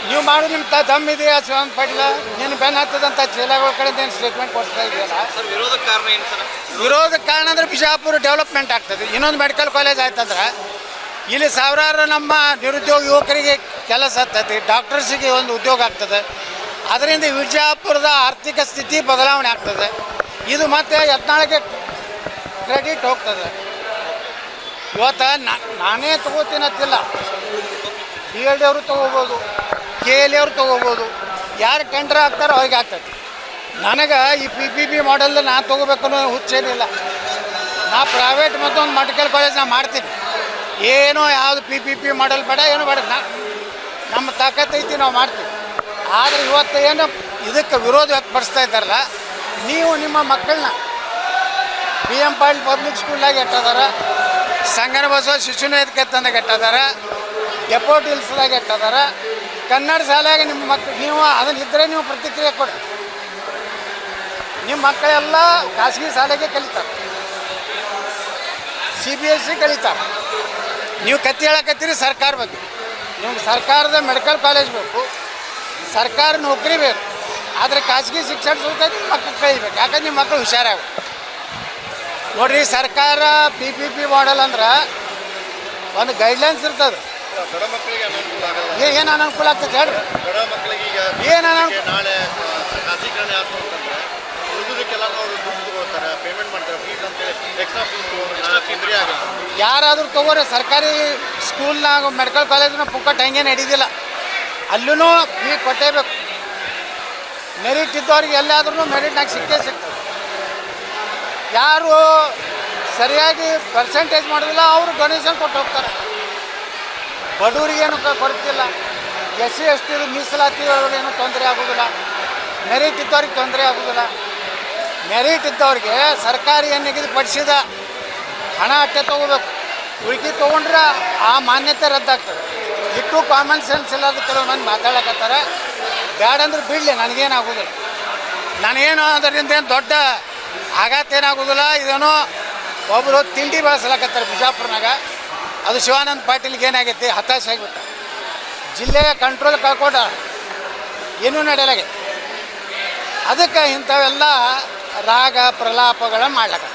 ನೀವು ಮಾಡೋದು ನಿಮ್ಮ ದಮ್ ಇದೆಯಾ ಶಿವನ್ ಪಾಟೀಲ ನೀನು ಬೆನ್ನ ಹತ್ತದಂಥ ಜಿಲ್ಲೆಗಳ ಕಡೆಯಿಂದ ಏನು ಸ್ಟೇಟ್ಮೆಂಟ್ ಕೊಡ್ತಾ ಇದೆಯಲ್ಲ. ಸರ್ ವಿರೋಧಕ್ಕೆ ಕಾರಣ ಏನು ಸರ್? ವಿರೋಧಕ್ಕೆ ಕಾರಣ ಅಂದರೆ ಬಿಜಾಪುರ ಡೆವಲಪ್ಮೆಂಟ್ ಆಗ್ತದೆ. ಇನ್ನೊಂದು ಮೆಡಿಕಲ್ ಕಾಲೇಜ್ ಆಯ್ತಂದ್ರೆ ಇಲ್ಲಿ ಸಾವಿರಾರು ನಮ್ಮ ನಿರುದ್ಯೋಗ ಯುವಕರಿಗೆ ಕೆಲಸ ಆಗ್ತದೆ, ಡಾಕ್ಟರ್ಸಿಗೆ ಒಂದು ಉದ್ಯೋಗ ಆಗ್ತದೆ. ಅದರಿಂದ ವಿಜಯಪುರದ ಆರ್ಥಿಕ ಸ್ಥಿತಿ ಬದಲಾವಣೆ ಆಗ್ತದೆ. ಇದು ಮತ್ತೆ ಯತ್ನಾಳಕ್ಕೆ ಕ್ರೆಡಿಟ್ ಹೋಗ್ತದೆ. ಇವತ್ತು ನಾನೇ ತೊಗೋತೀನಂತಿಲ್ಲ, ಡಿ ಎಲ್ ಡಿ ಅವರು ತೊಗೋಬೋದು, ಕೆ ಎಲ್ ಅವರು ತೊಗೋಬೋದು. ಯಾರು ಟೆಂಡರ್ ಆಗ್ತಾರೋ ಅವ್ರಿಗೆ ಆಗ್ತದೆ. ನನಗೆ ಈ PPP ಮಾಡೆಲ್ ನಾನು ತೊಗೋಬೇಕು ಅನ್ನೋ ಹುಚ್ಚೇನಿಲ್ಲ. ನಾ ಪ್ರೈವೇಟ್ ಮತ್ತೊಂದು ಮೆಡಿಕಲ್ ಕಾಲೇಜ್ ನಾನು ಮಾಡ್ತೀನಿ. ಏನೋ ಯಾವುದು PPP ಮಾಡೆಲ್ ಬೇಡ, ಏನು ಬೇಡ. ನಮ್ಮ ತಾಕತ್ತೈತಿ, ನಾವು ಮಾಡ್ತೀವಿ. ಆದರೆ ಇವತ್ತು ಏನು ಇದಕ್ಕೆ ವಿರೋಧ ವ್ಯಕ್ತಪಡಿಸ್ತಾ ಇದ್ದಾರಲ್ಲ, ನೀವು ನಿಮ್ಮ ಮಕ್ಕಳನ್ನ BM ಪಾಟೀಲ್ ಪಬ್ಲಿಕ್ ಸ್ಕೂಲ್ನಾಗ ಇಟ್ಟದಾರ, ಸಂಗನ ಬಸವ ಶಿಶು ವೇದಿಕೆ ತಂದಾಗ ಇಟ್ಟದಾರ, ಡೆಪೋಟ್ ಹಿಲ್ಸ್ದಾಗ ಇಟ್ಟದಾರ, ಕನ್ನಡ ಶಾಲೆಯಾಗ ನಿಮ್ಮ ಮಕ್ಕಳು ನೀವು ಅದನ್ನಿದ್ದರೆ ನೀವು ಪ್ರತಿಕ್ರಿಯೆ ಕೊಡಿ. ನಿಮ್ಮ ಮಕ್ಕಳೆಲ್ಲ ಖಾಸಗಿ ಶಾಲೆಗೆ ಕಲಿತಾರೆ, CBSE ಕಲಿತಾರೆ. ನೀವು ಕತ್ತಿ ಹೇಳಕತ್ತೀರಿ ಸರ್ಕಾರ ಬಗ್ಗೆ. ನಿಮ್ಗೆ ಸರ್ಕಾರದ ಮೆಡಿಕಲ್ ಕಾಲೇಜ್ ಬೇಕು, ಸರ್ಕಾರ ನೌಕರಿ ಬೇಕು. ಆದರೆ ಖಾಸಗಿ ಶಿಕ್ಷಣ ಸುತ್ತೈತಿ ಮಕ್ಕಳು ಕಲಿಬೇಕು. ಯಾಕಂದ್ರೆ ನಿಮ್ಮ ಮಕ್ಕಳು ಹುಷಾರಾಗ ನೋಡಿರಿ. ಸರ್ಕಾರ PPP ಮಾಡೆಲ್ ಅಂದ್ರೆ ಒಂದು ಗೈಡ್ಲೈನ್ಸ್ ಇರ್ತದೆ. ಬಡ ಮಕ್ಕಳಿಗೆ ಅನುಕೂಲ ಆಗಲ್ಲ. ಏನು ಅನಾನುಕೂಲ ಆಗ್ತದೆ ಹೇಳ್ರಿ? ಬಡ ಮಕ್ಕಳಿಗೆ ಈಗ ಏನು ಅನಾನುಕೂಲ? ನಾಳೆ ಖಾಸಗೀಕರಣ ಯಾರು ಅಂತಂದ್ರೆ ಹುಡುಗರಿಗೆಲ್ಲ ಅವರು ದುಡ್ಡು ತಗೋತಾರೆ, ಪೇಮೆಂಟ್ ಮಾಡ್ತಾರೆ, ಫೀಸ್ ಅಂತೇಳಿ ಎಕ್ಸ್ಟ್ರಾ ಫೀಸ್ ತೊಗೊಂಡ್ರೆ ಆಗಲ್ಲ. ಯಾರಾದರೂ ತೊಗೋರಿ. ಸರ್ಕಾರಿ ಸ್ಕೂಲ್ನಾಗ ಮೆಡಿಕಲ್ ಕಾಲೇಜ್ನ ಪುಕ್ಕಟ್ಟು ಹಂಗೆ ನಡೀದಿಲ್ಲ. ಅಲ್ಲೂ ಫೀ ಕೊಟ್ಟೇಬೇಕು. ಮೆರಿಟ್ ಇದ್ದವ್ರಿಗೆ ಎಲ್ಲಾದ್ರೂ ಮೆರಿಟ್ನಾಗ ಸಿಕ್ಕೇ ಸಿಗ್ತದೆ. ಯಾರು ಸರಿಯಾಗಿ ಪರ್ಸೆಂಟೇಜ್ ಮಾಡೋದಿಲ್ಲ ಅವರು ಡೊನೇಷನ್ ಕೊಟ್ಟು ಹೋಗ್ತಾರೆ. ಬಡವರಿಗೇನು ಕೊಡ್ತಿಲ್ಲ. SC ST ಮೀಸಲಾತಿ ಏನು ತೊಂದರೆ ಆಗೋದಿಲ್ಲ. ಮೆರಿಟ್ ಇದ್ದವ್ರಿಗೆ ತೊಂದರೆ ಆಗೋದಿಲ್ಲ. ಮೆರಿಟ್ ಇದ್ದವ್ರಿಗೆ ಸರ್ಕಾರಿ ನಿಗದಿಪಡಿಸಿದ ಹಣ ಅಟ್ಟೆ ತೊಗೋಬೇಕು. ಉಳ್ಕಿ ತೊಗೊಂಡ್ರೆ ಆ ಮಾನ್ಯತೆ ರದ್ದಾಗ್ತದೆ. ಇಟ್ಟು ಕಾಮನ್ ಸೆನ್ಸ್ ಇಲ್ಲದ ಕೆಲವು ಮಂದಿ ಮಾತಾಡಕತ್ತಾರೆ. ಬ್ಯಾಡಂದ್ರೆ ಬಿಡಲಿ, ನನಗೇನಾಗೋದಿಲ್ಲ. ನನಗೇನು ಅದರಿಂದ ಏನು ದೊಡ್ಡ ಆಘಾತ ಏನಾಗೋದಿಲ್ಲ. ಇದೇನೋ ಒಬ್ಬರು ತಿಂಡಿ ಬೆಳೆಸ್ಲಕತ್ತಾರೆ ಬಿಜಾಪುರ್ನಾಗ. ಅದು ಶಿವಾನಂದ ಪಾಟೀಲ್ಗೆ ಏನಾಗೈತಿ, ಹತಾಶೆ ಆಗಿಬಿಟ್ಟ. ಜಿಲ್ಲೆಯ ಕಂಟ್ರೋಲ್ ಕಳ್ಕೊಂಡ, ಏನೂ ನಡೆಯಲಾಗೈತಿ. ಅದಕ್ಕೆ ಇಂಥವೆಲ್ಲ ರಾಗ ಪ್ರಲಾಪಗಳ ಮಾಡ್ಲಕ್ಕ